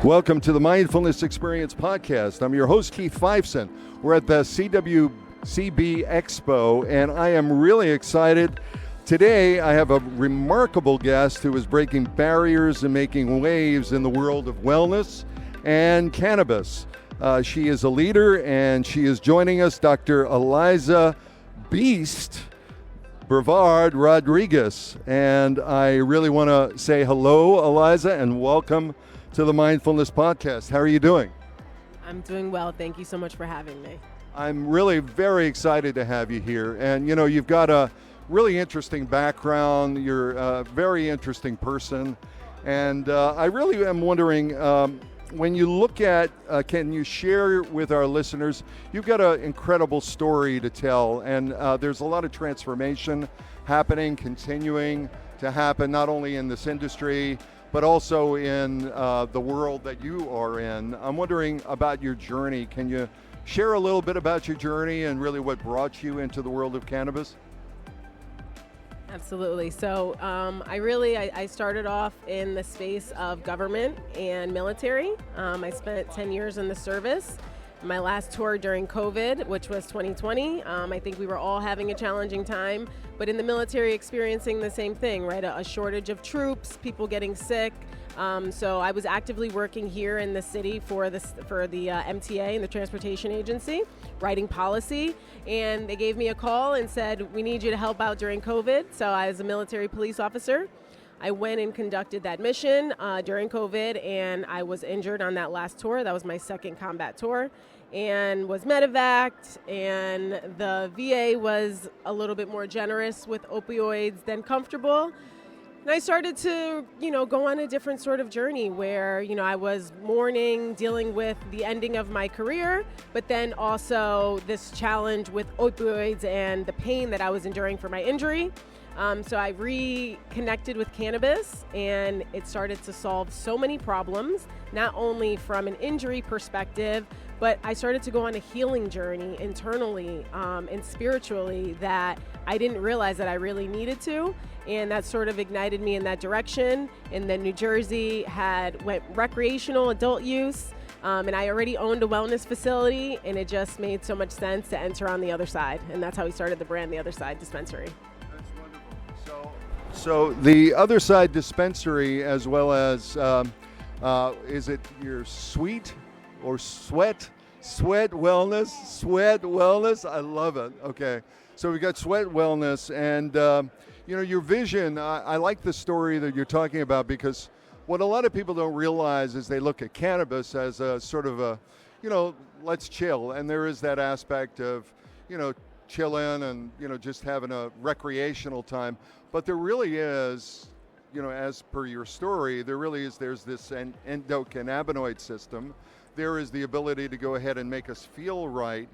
Welcome to the Mindfulness Experience podcast. I'm your host, Keith Fifeson. We're at the CWCB Expo, and I am really excited. Today, I have a remarkable guest who is breaking barriers and making waves in the world of wellness and cannabis. She is a leader, and she is joining us, Dr. Eliza Beast Brevard Rodriguez. And I really want to say hello, Alyza, and welcome to the Mindfulness Podcast. How are you doing? I'm doing well. Thank you so much for having me. I'm really very excited to have you here. And you know, you've got a really interesting background. You're a very interesting person. And I really am wondering, when you look at, can you share with our listeners, you've got an incredible story to tell. And there's a lot of transformation happening, continuing to happen, not only in this industry, but also in the world that you are in. I'm wondering about your journey. Can you share a little bit about your journey and really what brought you into the world of cannabis? Absolutely. So I started off in the space of government and military. I spent 10 years in the service. My last tour during COVID, which was 2020, I think we were all having a challenging time, but in the military experiencing the same thing, right? A shortage of troops, people getting sick. So I was actively working here in the city for the MTA and the Transportation Agency, writing policy, and they gave me a call and said, we need you to help out during COVID. So I was a military police officer. I went and conducted that mission during COVID, and I was injured on that last tour. That was my second combat tour, and was medevaced, and the VA was a little bit more generous with opioids than comfortable. And I started to, go on a different sort of journey where, I was mourning, dealing with the ending of my career, but then also this challenge with opioids and the pain that I was enduring for my injury. So I reconnected with cannabis, and it started to solve so many problems, not only from an injury perspective, but I started to go on a healing journey internally and spiritually that I didn't realize that I really needed to. And that sort of ignited me in that direction. And then New Jersey went recreational adult use. And I already owned a wellness facility, and it just made so much sense to enter on the other side. And that's how we started the brand, The Other Side Dispensary. So the Other Side Dispensary, as well as, is it your sweet or sweat wellness? Sweat wellness? I love it. Okay. So we got sweat wellness, and your vision, I like the story that you're talking about, because what a lot of people don't realize is they look at cannabis as a sort of a, let's chill. And there is that aspect of, chilling and, just having a recreational time. But there really is, as per your story, there's this endocannabinoid system. There is the ability to go ahead and make us feel right.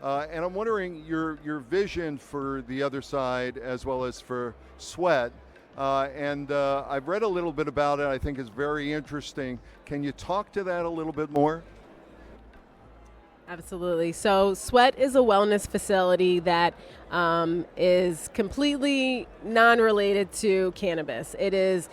And I'm wondering your vision for the other side as well as for sweat. And I've read a little bit about it. I think it's very interesting. Can you talk to that a little bit more? Absolutely. So Sweat is a wellness facility that is completely non-related to cannabis. It is,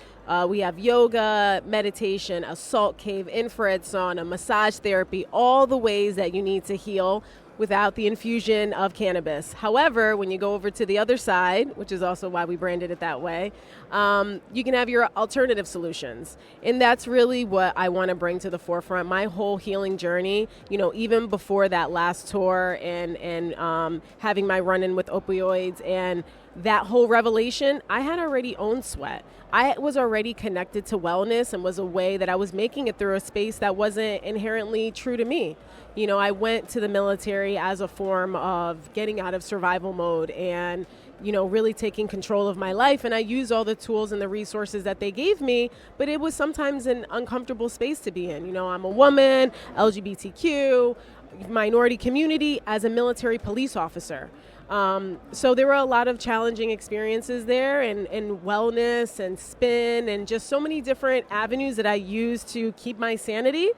we have yoga, meditation, a salt cave, infrared sauna, massage therapy, all the ways that you need to heal without the infusion of cannabis. However, when you go over to the other side, which is also why we branded it that way, you can have your alternative solutions. And that's really what I want to bring to the forefront. My whole healing journey, even before that last tour and having my run-in with opioids and that whole revelation, I had already owned Sweat. I was already connected to wellness and was a way that I was making it through a space that wasn't inherently true to me. I went to the military as a form of getting out of survival mode and, really taking control of my life. And I used all the tools and the resources that they gave me, but it was sometimes an uncomfortable space to be in. I'm a woman, LGBTQ, minority community as a military police officer. So there were a lot of challenging experiences there and wellness and spin and just so many different avenues that I used to keep my sanity.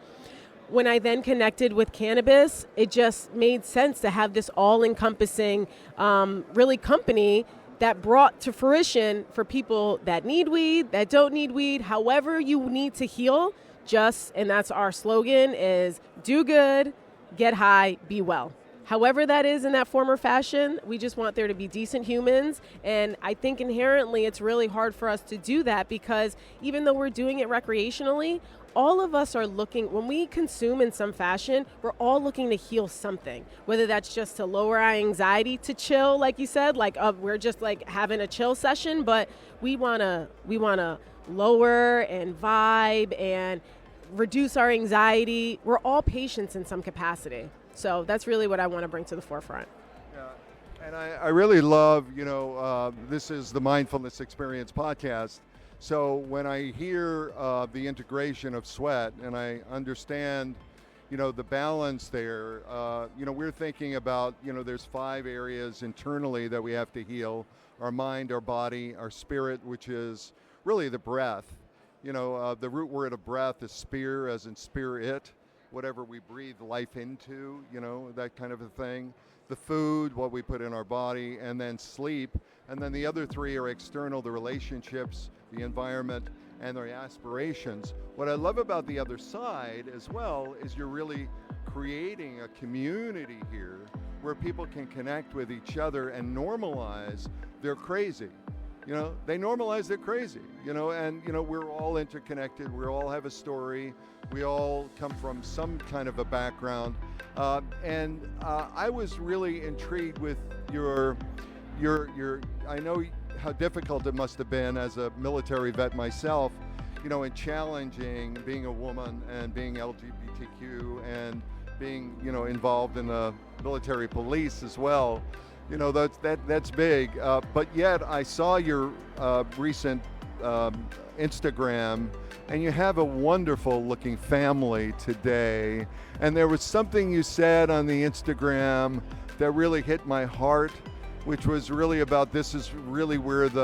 When I then connected with cannabis, it just made sense to have this all-encompassing really company that brought to fruition for people that need weed, that don't need weed, however you need to heal, and that's our slogan, is do good, get high, be well. However that is in that form or fashion, we just want there to be decent humans. And I think inherently it's really hard for us to do that, because even though we're doing it recreationally, all of us are looking, when we consume in some fashion, we're all looking to heal something, whether that's just to lower our anxiety, to chill, like you said, like we're just like having a chill session, but we wanna lower and vibe and reduce our anxiety. We're all patients in some capacity. So that's really what I want to bring to the forefront. Yeah, and I really love, this is the Mindfulness Experience podcast. So when I hear the integration of sweat and I understand, the balance there, we're thinking about, there's 5 areas internally that we have to heal: our mind, our body, our spirit, which is really the breath. The root word of breath is spear, as in spirit. Whatever we breathe life into, that kind of a thing. The food, what we put in our body, and then sleep. And then the other 3 are external: the relationships, the environment, and their aspirations. What I love about the other side as well is you're really creating a community here where people can connect with each other and normalize their crazy. They normalize their crazy, and, we're all interconnected. We all have a story. We all come from some kind of a background. And I was really intrigued with your, I know how difficult it must have been as a military vet myself, in challenging being a woman and being LGBTQ and being, involved in the military police as well. That's big, but yet I saw your recent Instagram, and you have a wonderful looking family today, and there was something you said on the Instagram that really hit my heart, which was really about this is really where it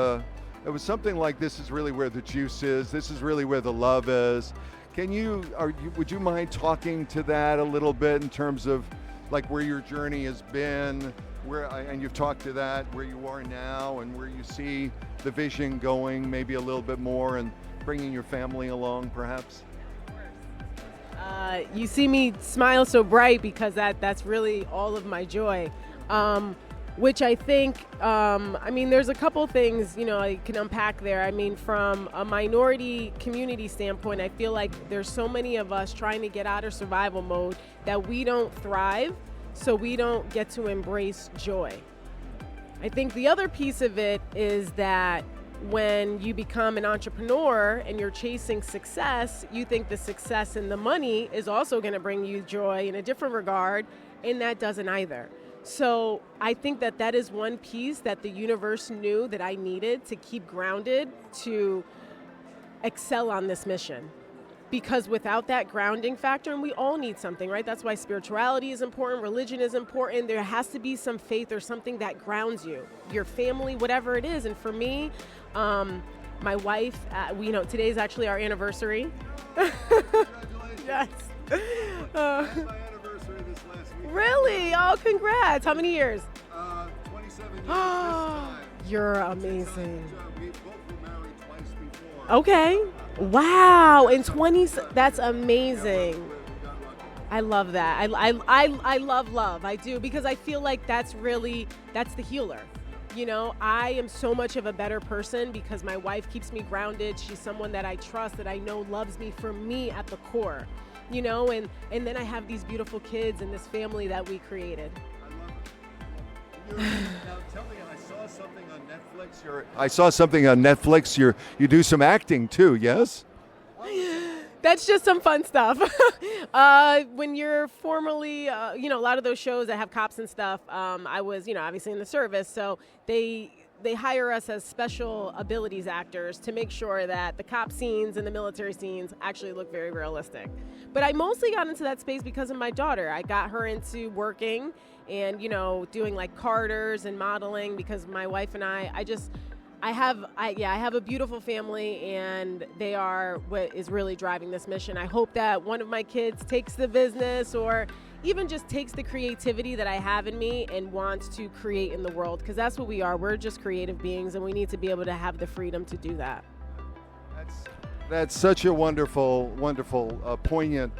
was something like, this is really where the juice is, this is really where the love is. Would you mind talking to that a little bit in terms of like where your journey has been, and you've talked to that, where you are now and where you see the vision going maybe a little bit more, and bringing your family along perhaps? You see me smile so bright because that's really all of my joy, which I think, there's a couple things, I can unpack there. From a minority community standpoint, I feel like there's so many of us trying to get out of survival mode that we don't thrive, so we don't get to embrace joy. I think the other piece of it is that when you become an entrepreneur and you're chasing success, you think the success and the money is also going to bring you joy in a different regard, and that doesn't either. So I think that is one piece that the universe knew that I needed to keep grounded to excel on this mission. Because without that grounding factor, and we all need something, right? That's why spirituality is important, religion is important. There has to be some faith or something that grounds you, your family, whatever it is. And for me, my wife, today's actually our anniversary. Congratulations. Yes. My anniversary this last week. Really? Oh, congrats. How many years? 27 years this time. You're amazing. We both were married twice before. Okay. Wow. And that's amazing. I love that. I love love. I do, because I feel like that's the healer. I am so much of a better person because my wife keeps me grounded. She's someone that I trust, that I know loves me for me at the core, and then I have these beautiful kids and this family that we created. I love it. Now tell me, I saw something on Netflix. You do some acting too, yes? That's just some fun stuff. When you're formally, a lot of those shows that have cops and stuff, I was, obviously in the service, so they hire us as special abilities actors to make sure that the cop scenes and the military scenes actually look very realistic. But I mostly got into that space because of my daughter. I got her into working and, doing like Carters and modeling, because my wife and I have a beautiful family, and they are what is really driving this mission. I hope that one of my kids takes the business, or even just takes the creativity that I have in me and wants to create in the world, because that's what we are. We're just creative beings, and we need to be able to have the freedom to do that. That's such a wonderful, poignant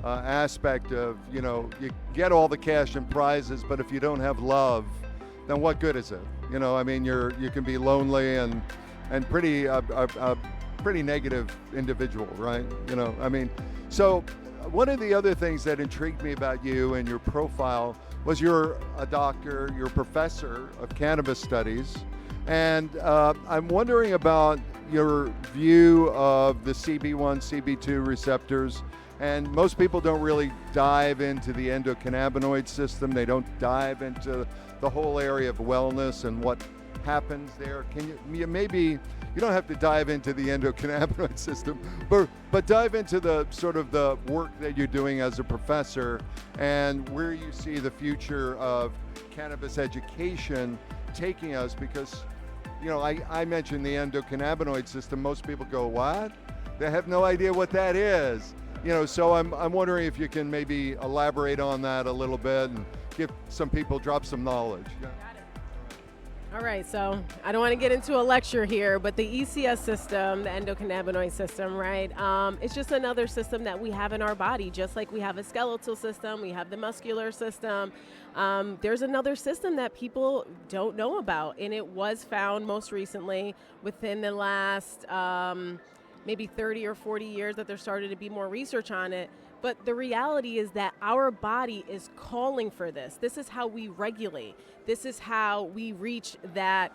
aspect of, you get all the cash and prizes, but if you don't have love, then what good is it? I mean, you can be lonely and pretty pretty negative individual, right? I mean, so one of the other things that intrigued me about you and your profile was you're a doctor, you're a professor of cannabis studies, and I'm wondering about your view of the CB1, CB2 receptors. And most people don't really dive into the endocannabinoid system. They don't dive into the whole area of wellness and what happens there. Can you maybe, you don't have to dive into the endocannabinoid system, but dive into the sort of the work that you're doing as a professor and where you see the future of cannabis education taking us, because I mentioned the endocannabinoid system. Most people go, what? They have no idea what that is. So I'm wondering if you can maybe elaborate on that a little bit and give some people, drop some knowledge. Yeah. All right, so I don't want to get into a lecture here, but the ECS system, the endocannabinoid system, right? It's just another system that we have in our body, just like we have a skeletal system, we have the muscular system. There's another system that people don't know about, and it was found most recently within the last maybe 30 or 40 years that there started to be more research on it. But the reality is that our body is calling for this. This is how we regulate. This is how we reach that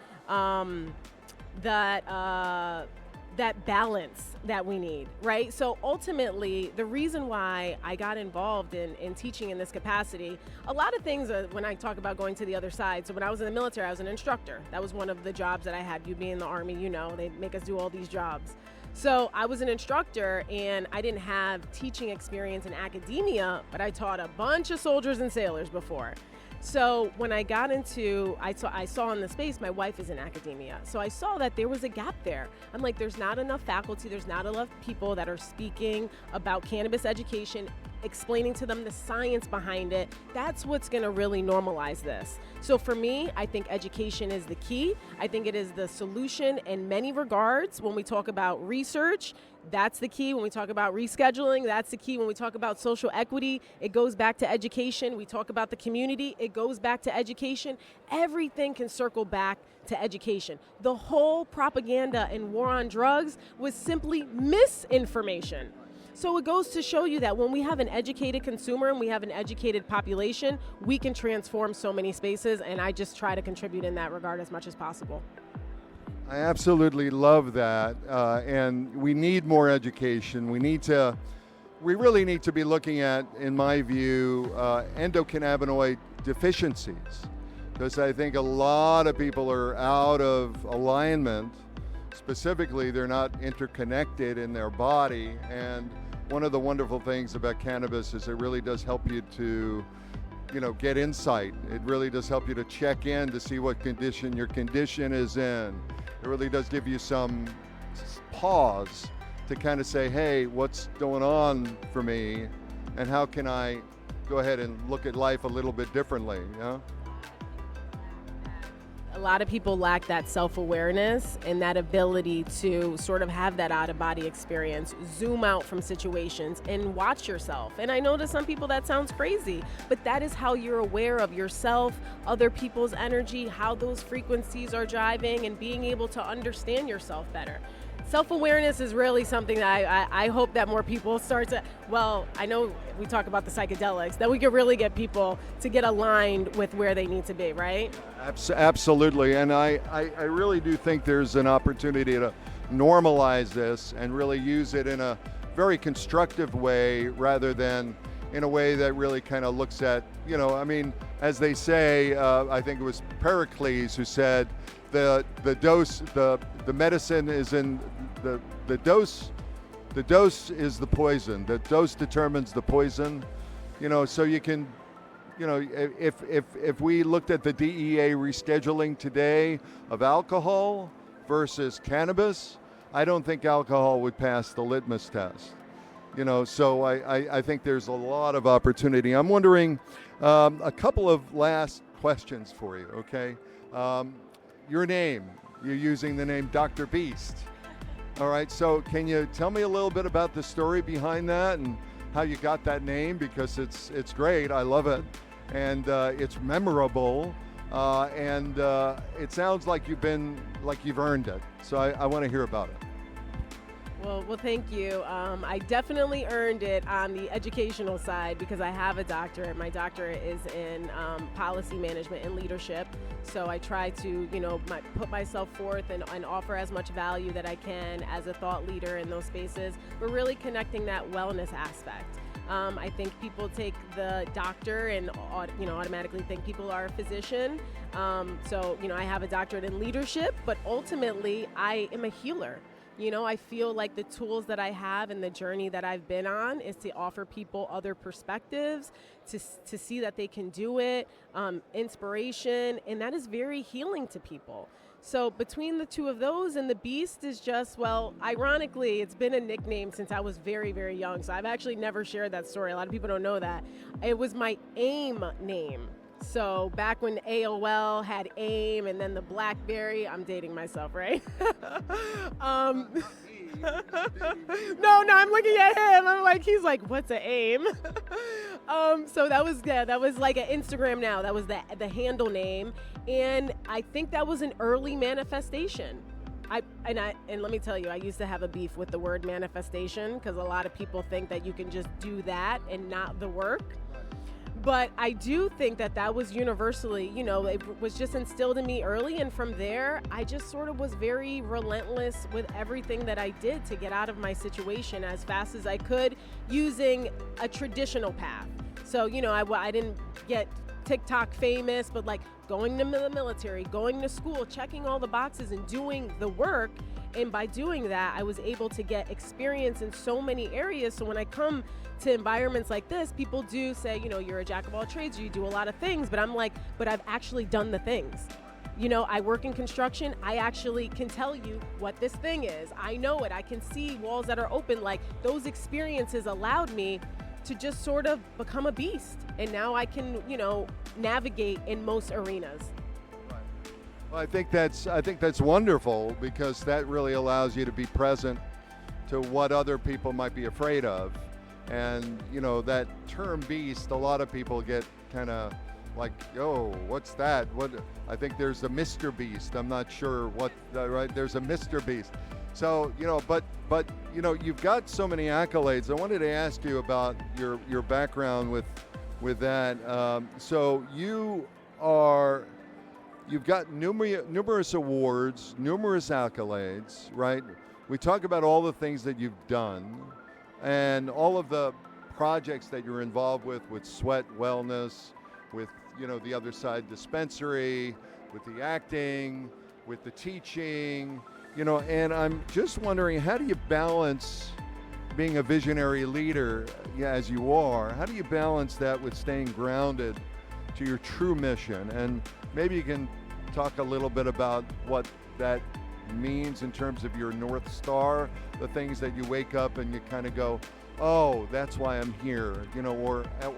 that balance that we need, right? So ultimately, the reason why I got involved in teaching in this capacity, a lot of things when I talk about going to the other side. So when I was in the military, I was an instructor. That was one of the jobs that I had. You'd be in the Army, they make us do all these jobs. So I was an instructor, and I didn't have teaching experience in academia, but I taught a bunch of soldiers and sailors before. So when I got into, I saw in the space, my wife is in academia. So I saw that there was a gap there. I'm like, there's not enough faculty, there's not enough people that are speaking about cannabis education, explaining to them the science behind it. That's what's gonna really normalize this. So for me, I think education is the key. I think it is the solution in many regards. When we talk about research, that's the key. When we talk about rescheduling, that's the key. When we talk about social equity, it goes back to education. We talk about the community, it goes back to education. Everything can circle back to education. The whole propaganda and war on drugs was simply misinformation. So it goes to show you that when we have an educated consumer and we have an educated population, we can transform so many spaces, and I just try to contribute in that regard as much as possible. I absolutely love that, and we need more education. We really need to be looking at, in my view, endocannabinoid deficiencies, because I think a lot of people are out of alignment. Specifically, they're not interconnected in their body, and one of the wonderful things about cannabis is it really does help you to, get insight. It really does help you to check in to see what condition your condition is in. It really does give you some pause to kind of say, hey, what's going on for me, and how can I go ahead and look at life a little bit differently, A lot of people lack that self-awareness and that ability to sort of have that out-of-body experience, zoom out from situations and watch yourself. And I know to some people that sounds crazy, but that is how you're aware of yourself, other people's energy, how those frequencies are driving, and being able to understand yourself better. Self-awareness is really something that I hope that more people start to, I know we talk about the psychedelics, that we could really get people to get aligned with where they need to be, right? Absolutely, and I really do think there's an opportunity to normalize this and really use it in a very constructive way rather than in a way that really kind of looks at, as they say, I think it was Pericles who said, the medicine is in the dose. The dose is the poison. The dose determines the poison. So you can, if we looked at the DEA rescheduling today of alcohol versus cannabis, I don't think alcohol would pass the litmus test. So I think there's a lot of opportunity. I'm wondering a couple of last questions for you. Okay. Your name, you're using the name Dr. Beast. All right, so can you tell me a little bit about the story behind that and how you got that name? Because it's great, I love it, and it's memorable, and it sounds like you've earned it. So I want to hear about it. Well, thank you. I definitely earned it on the educational side because I have a doctorate. My doctorate is in policy management and leadership. So I try to, put myself forth and offer as much value that I can as a thought leader in those spaces. We're really connecting that wellness aspect. I think people take the doctor and automatically think people are a physician. So I have a doctorate in leadership, but ultimately I am a healer. I feel like the tools that I have and the journey that I've been on is to offer people other perspectives, to see that they can do it, inspiration, and that is very healing to people. So between the two of those, and the Beast is just, ironically, it's been a nickname since I was very, very young. So I've actually never shared that story. A lot of people don't know that. It was my AIM name. So back when AOL had AIM and then the BlackBerry, I'm dating myself, right? No, I'm looking at him. I'm like, he's like, what's an AIM? So that was like an Instagram now. That was the handle name. And I think that was an early manifestation. And let me tell you, I used to have a beef with the word manifestation because a lot of people think that you can just do that and not the work. But I do think that was universally, it was just instilled in me early. And from there, I just sort of was very relentless with everything that I did to get out of my situation as fast as I could using a traditional path. So, I didn't get TikTok famous, but like going to the military, going to school, checking all the boxes and doing the work. And by doing that, I was able to get experience in so many areas. So when I come to environments like this, people do say, you're a jack of all trades, you do a lot of things, but I'm like, but I've actually done the things. I work in construction. I actually can tell you what this thing is. I know it. I can see walls that are open. Like those experiences allowed me to just sort of become a beast. And now I can, navigate in most arenas. Well, I think that's wonderful because that really allows you to be present to what other people might be afraid of. And, that term beast, a lot of people get kind of like, yo, what's that? I think there's a Mr. Beast. I'm not sure right? There's a Mr. Beast. So, but you've got so many accolades. I wanted to ask you about your background with that. So you've got numerous awards, numerous accolades, right? We talk about all the things that you've done and all of the projects that you're involved with Sweat Wellness, with, the other side Dispensary, with the acting, with the teaching, and I'm just wondering, how do you balance being a visionary leader, as you are? How do you balance that with staying grounded to your true mission? And maybe you can talk a little bit about what that means in terms of your North Star, the things that you wake up and you kind of go, oh, that's why I'm here,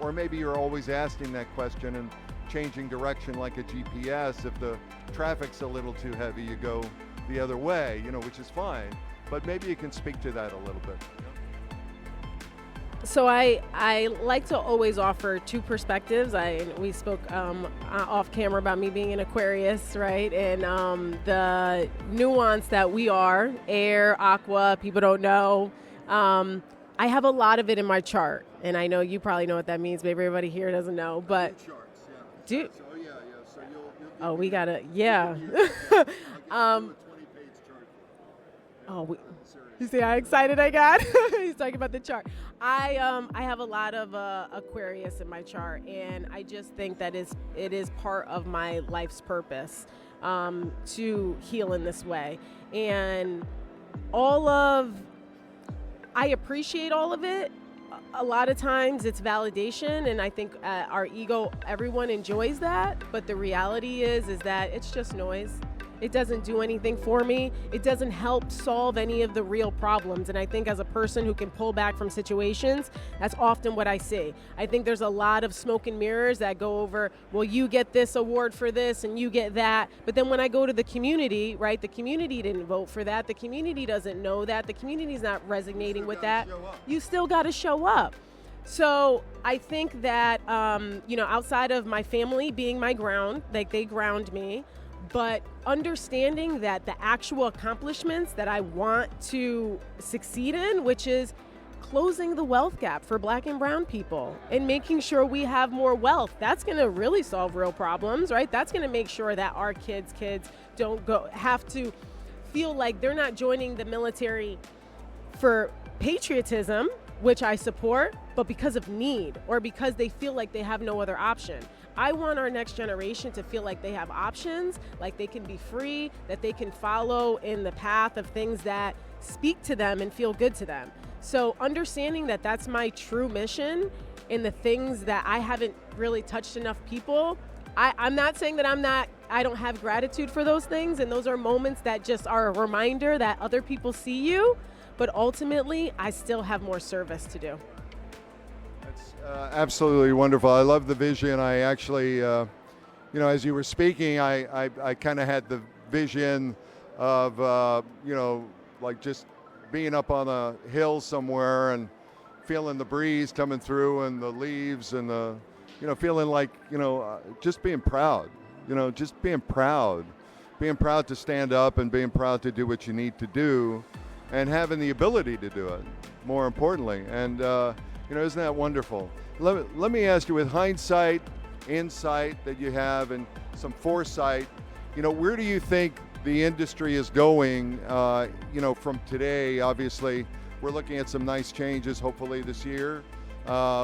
or maybe you're always asking that question and changing direction like a GPS. If the traffic's a little too heavy, you go the other way, which is fine. But maybe you can speak to that a little bit. So I like to always offer two perspectives. We spoke off camera about me being an Aquarius, right? And the nuance that we are, air, aqua, people don't know. I have a lot of it in my chart. And I know you probably know what that means. Maybe everybody here doesn't know. But charts, yeah. Do, so, yeah. So oh, we got to, yeah. You see how excited I got? He's talking about the chart. I have a lot of Aquarius in my chart, and I just think that it is part of my life's purpose to heal in this way. And I appreciate all of it. A lot of times it's validation, and I think our ego, everyone enjoys that, but the reality is that it's just noise. It doesn't do anything for me. It doesn't help solve any of the real problems. And I think as a person who can pull back from situations, that's often what I see. I think there's a lot of smoke and mirrors that go over, well, you get this award for this and you get that. But then when I go to the community, right, the community didn't vote for that. The community doesn't know that. The community's not resonating with that. You still got to show up. So I think that, outside of my family being my ground, like they ground me, but understanding that the actual accomplishments that I want to succeed in, which is closing the wealth gap for Black and brown people and making sure we have more wealth, that's going to really solve real problems, right? That's going to make sure that our kids don't have to feel like they're not joining the military for patriotism, which I support, but because of need or because they feel like they have no other option. I want our next generation to feel like they have options, like they can be free, that they can follow in the path of things that speak to them and feel good to them. So understanding that that's my true mission in the things that I haven't really touched enough people. I'm not saying that I don't have gratitude for those things, and those are moments that just are a reminder that other people see you, but ultimately I still have more service to do. Absolutely wonderful. I love the vision. I actually, as you were speaking, I kind of had the vision of, like just being up on a hill somewhere and feeling the breeze coming through and the leaves and the, feeling like, just being proud, being proud to stand up and being proud to do what you need to do and having the ability to do it, more importantly. And, isn't that wonderful? Let me ask you, with hindsight, insight that you have, and some foresight, where do you think the industry is going, from today? Obviously, we're looking at some nice changes, hopefully this year,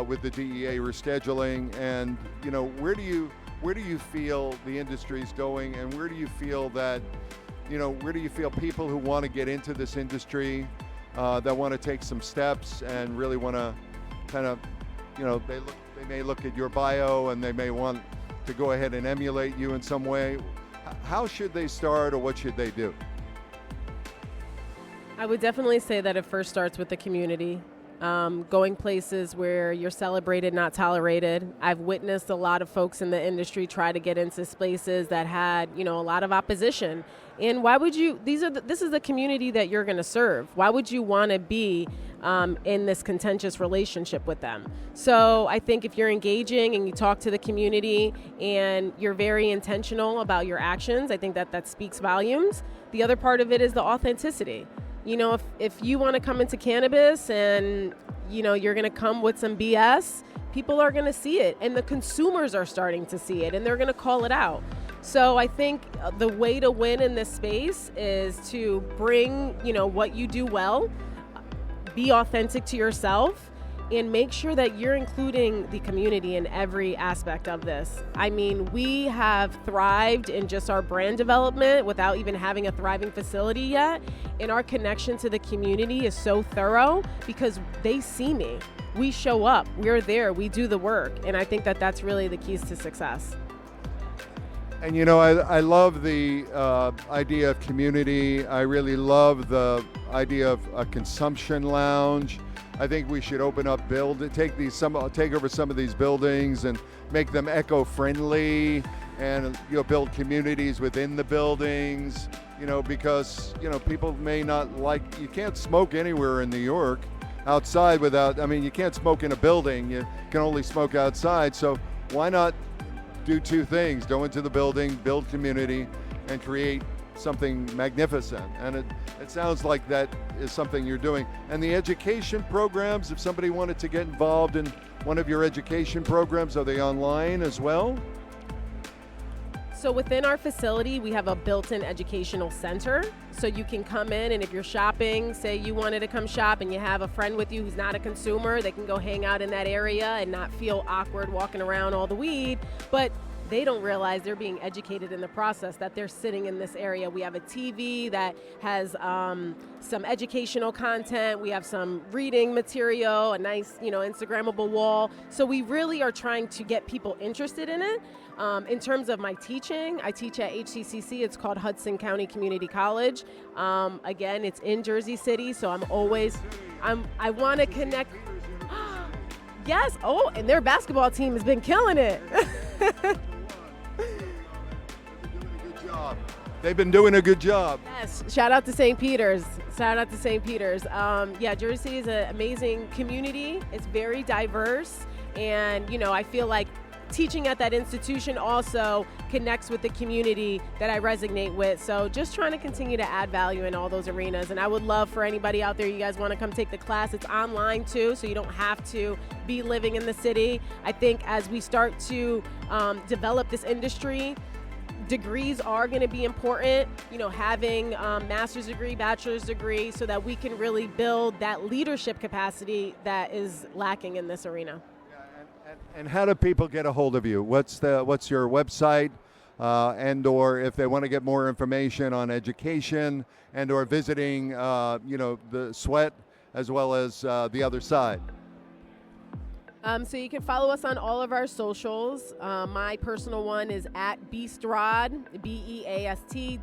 with the DEA rescheduling. And, where do you feel the industry is going, and where do you feel that, where do you feel people who want to get into this industry, that want to take some steps and really want to kind of, they may look at your bio and they may want to go ahead and emulate you in some way. How should they start, or what should they do? I would definitely say that it first starts with the community. Going places where you're celebrated, not tolerated. I've witnessed a lot of folks in the industry try to get into spaces that had, a lot of opposition. And why would you, this is the community that you're going to serve. Why would you want to be in this contentious relationship with them? So I think if you're engaging and you talk to the community and you're very intentional about your actions, I think that speaks volumes. The other part of it is the authenticity. If you want to come into cannabis and, you're going to come with some BS, people are going to see it, and the consumers are starting to see it, and they're going to call it out. So I think the way to win in this space is to bring, what you do well, be authentic to yourself, and make sure that you're including the community in every aspect of this. I mean, we have thrived in just our brand development without even having a thriving facility yet. And our connection to the community is so thorough because they see me. We show up, we're there, we do the work. And I think that that's really the keys to success. And I love the idea of community. I really love the idea of a consumption lounge. I think we should open up, take over some of these buildings and make them eco-friendly, and build communities within the buildings. Because people may not like. You can't smoke anywhere in New York outside without. You can't smoke in a building. You can only smoke outside. So why not do two things: go into the building, build community, and create something magnificent? And it sounds like that is something you're doing. And the education programs, if somebody wanted to get involved in one of your education programs, are they online as well? So within our facility, we have a built-in educational center. So you can come in, and if you're shopping, say you wanted to come shop and you have a friend with you who's not a consumer, they can go hang out in that area and not feel awkward walking around all the weed. But they don't realize they're being educated in the process, that they're sitting in this area. We have a TV that has some educational content. We have some reading material, a nice, Instagrammable wall. So we really are trying to get people interested in it. In terms of my teaching, I teach at HCCC. It's called Hudson County Community College. Again, it's in Jersey City, so I want to connect. Yes. Oh, and their basketball team has been killing it. They've been doing a good job. Yes. Shout out to St. Peter's. Yeah, Jersey City is an amazing community. It's very diverse, and I feel like teaching at that institution also connects with the community that I resonate with. So just trying to continue to add value in all those arenas. And I would love for anybody out there, you guys want to come take the class. It's online too, so you don't have to be living in the city. I think as we start to develop this industry, degrees are going to be important, having master's degree, bachelor's degree, so that we can really build that leadership capacity that is lacking in this arena. And how do people get a hold of you? What's your website, and/or if they want to get more information on education and/or visiting, the Sweat as well as the other side? So you can follow us on all of our socials. My personal one is at BeastRod, BEAST.ROD.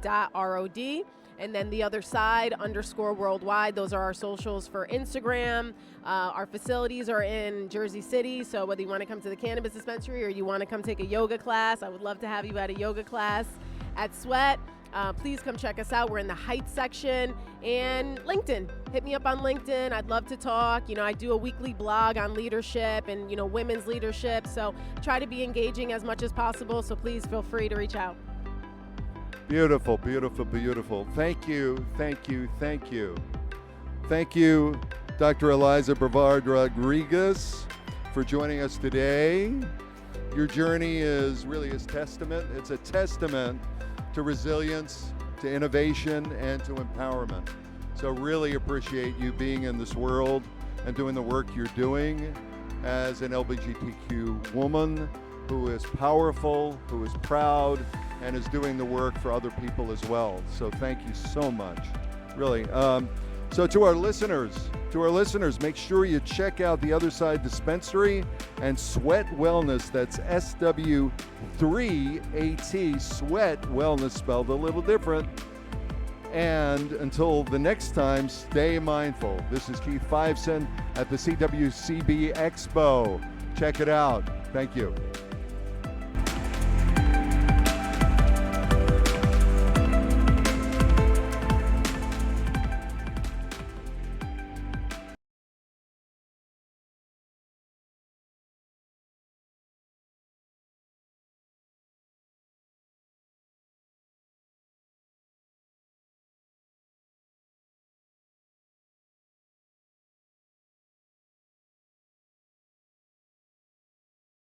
And then the other side, _worldwide. Those are our socials for Instagram. Our facilities are in Jersey City, so whether you want to come to the Cannabis Dispensary or you want to come take a yoga class, I would love to have you at a yoga class at Sweat. Please come check us out. We're in the Heights section. And LinkedIn. Hit me up on LinkedIn. I'd love to talk. I do a weekly blog on leadership and, women's leadership. So try to be engaging as much as possible, so please feel free to reach out. Beautiful, beautiful, beautiful. Thank you, thank you, thank you. Thank you, Dr. Eliza Brevard Rodriguez, for joining us today. Your journey is really a testament. It's a testament to resilience, to innovation, and to empowerment. So really appreciate you being in this world and doing the work you're doing as an LGBTQ woman who is powerful, who is proud, and is doing the work for other people as well. So thank you so much, really. So to our listeners, make sure you check out the Other Side Dispensary and Sweat Wellness. That's SW3AT, Sweat Wellness, spelled a little different. And until the next time, stay mindful. This is Keith Fiveson at the CWCB Expo. Check it out. Thank you.